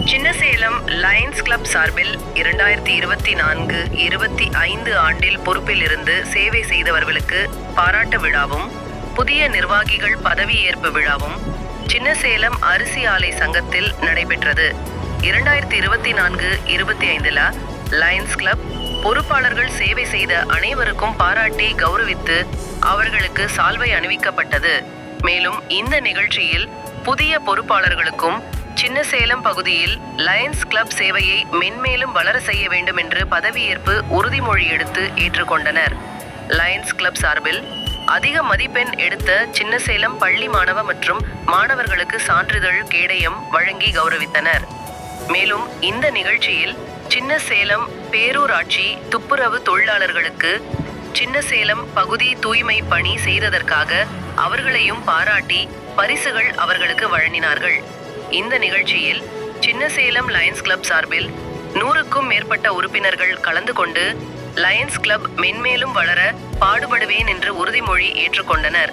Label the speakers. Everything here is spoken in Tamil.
Speaker 1: சின்னசேலம் லயன்ஸ் கிளப் சார்பில் 2024-25 ஆண்டில் பொறுப்பில் இருந்து சேவை செய்தவர்களுக்கு பாராட்டு விழாவும் புதிய நிர்வாகிகள் பதவியேற்பு விழாவும் சின்னசேலம் அரிசி ஆலை சங்கத்தில் நடைபெற்றது. 2024-25 லயன்ஸ் கிளப் பொறுப்பாளர்கள் சேவை செய்த அனைவருக்கும் பாராட்டி கௌரவித்து அவர்களுக்கு சால்வை அணிவிக்கப்பட்டது. மேலும் இந்த நிகழ்ச்சியில் புதிய பொறுப்பாளர்களுக்கும் சின்னசேலம் பகுதியில் லயன்ஸ் கிளப் சேவையை மென்மேலும் வளர செய்ய வேண்டும் என்று பதவியேற்பு உறுதிமொழி எடுத்து ஏற்றுக்கொண்டனர். லயன்ஸ் கிளப் சார்பில் அதிக மதிப்பெண் எடுத்த சின்னசேலம் பள்ளி மாணவ மற்றும் மாணவர்களுக்கு சான்றிதழ் கேடயம் வழங்கி கௌரவித்தனர். மேலும் இந்த நிகழ்ச்சியில் சின்னசேலம் பேரூராட்சி துப்புரவு தொழிலாளர்களுக்கு சின்னசேலம் பகுதி தூய்மை பணி செய்ததற்காக அவர்களையும் பாராட்டி பரிசுகள் அவர்களுக்கு வழங்கினார்கள். இந்த நிகழ்ச்சியில் சின்னசேலம் லயன்ஸ் கிளப் சார்பில் 100க்கும் மேற்பட்ட உறுப்பினர்கள் கலந்து கொண்டு லயன்ஸ் கிளப் மென்மேலும் வளர பாடுபடுவேன் என்று உறுதிமொழி ஏற்றுக்கொண்டனர்.